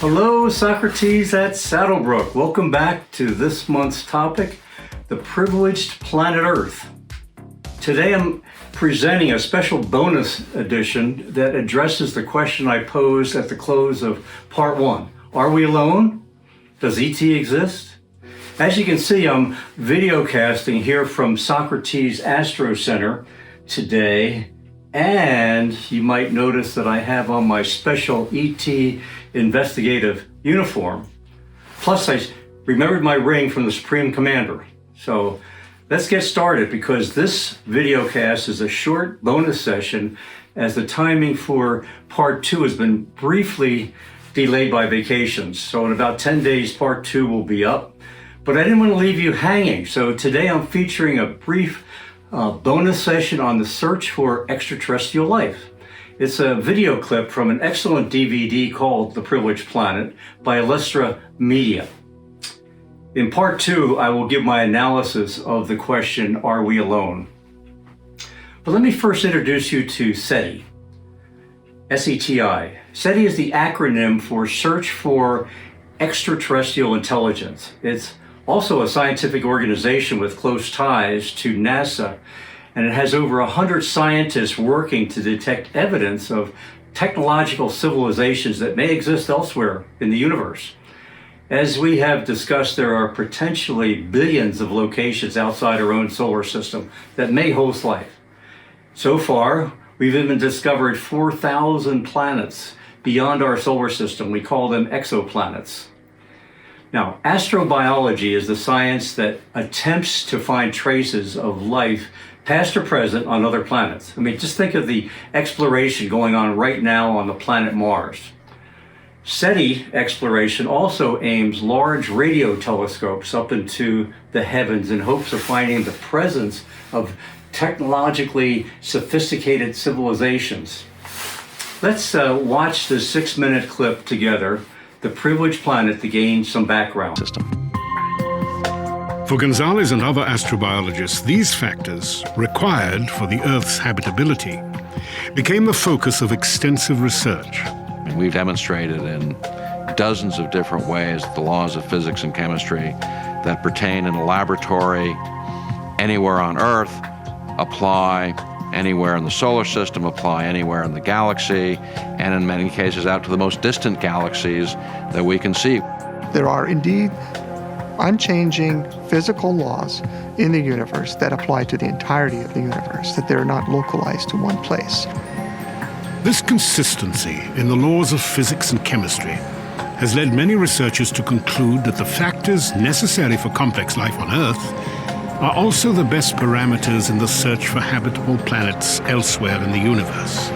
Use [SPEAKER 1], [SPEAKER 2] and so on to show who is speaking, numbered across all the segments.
[SPEAKER 1] Hello, Socrates at SaddleBrooke. Welcome back to this month's topic, the privileged planet Earth. Today I'm presenting a special bonus edition that addresses the question I posed at the close of part one. Are we alone? Does ET exist? As you can see, I'm videocasting here from Socrates Astro Center today, and you might notice that I have on my special ET investigative uniform. Plus, I remembered my ring from the Supreme Commander. So let's get started, because this videocast is a short bonus session as the timing for part two has been briefly delayed by vacations. So in about 10 days, part two will be up. But I didn't want to leave you hanging. So today I'm featuring a brief bonus session on the search for extraterrestrial life. It's a video clip from an excellent DVD called The Privileged Planet by Illustra Media. In part two, I will give my analysis of the question, are we alone? But let me first introduce you to SETI, S-E-T-I. SETI is the acronym for Search for Extraterrestrial Intelligence. It's also a scientific organization with close ties to NASA, and it has over 100 scientists working to detect evidence of technological civilizations that may exist elsewhere in the universe. As we have discussed, there are potentially billions of locations outside our own solar system that may host life. So far, we've even discovered 4,000 planets beyond our solar system. We call them exoplanets. Now, astrobiology is the science that attempts to find traces of life, past or present, on other planets. I mean, just think of the exploration going on right now on the planet Mars. SETI exploration also aims large radio telescopes up into the heavens in hopes of finding the presence of technologically sophisticated civilizations. Let's watch this 6-minute clip together, The Privileged Planet, to gain some background.
[SPEAKER 2] For Gonzalez and other astrobiologists, these factors, required for the Earth's habitability, became the focus of extensive research.
[SPEAKER 3] We've demonstrated in dozens of different ways the laws of physics and chemistry that pertain in a laboratory anywhere on Earth apply anywhere in the solar system, apply anywhere in the galaxy, and in many cases out to the most distant galaxies that we can see.
[SPEAKER 4] There are indeed unchanging physical laws in the universe that apply to the entirety of the universe, that they're not localized to one place.
[SPEAKER 2] This consistency in the laws of physics and chemistry has led many researchers to conclude that the factors necessary for complex life on Earth are also the best parameters in the search for habitable planets elsewhere in the universe.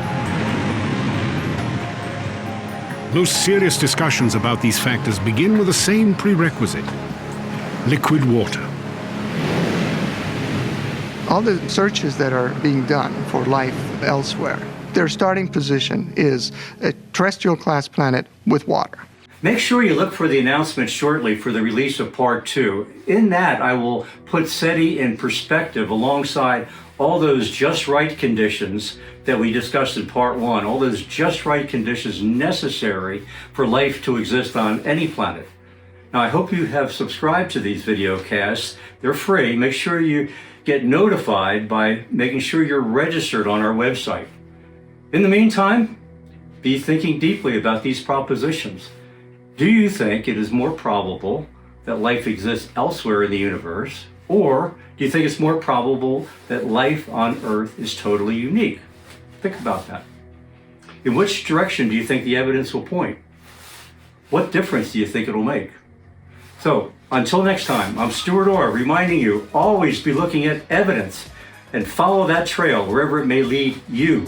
[SPEAKER 2] Most serious discussions about these factors begin with the same prerequisite: liquid water.
[SPEAKER 4] All the searches that are being done for life elsewhere, their starting position is a terrestrial class planet with water.
[SPEAKER 1] Make sure you look for the announcement shortly for the release of part two. In that, I will put SETI in perspective alongside all those just right conditions that we discussed in part one, all those just right conditions necessary for life to exist on any planet. Now, I hope you have subscribed to these videocasts. They're free. Make sure you get notified by making sure you're registered on our website. In the meantime, be thinking deeply about these propositions. Do you think it is more probable that life exists elsewhere in the universe, or do you think it's more probable that life on Earth is totally unique? Think about that. In which direction do you think the evidence will point? What difference do you think it'll make? So, until next time, I'm Stuart reminding you, always be looking at evidence and follow that trail wherever it may lead you.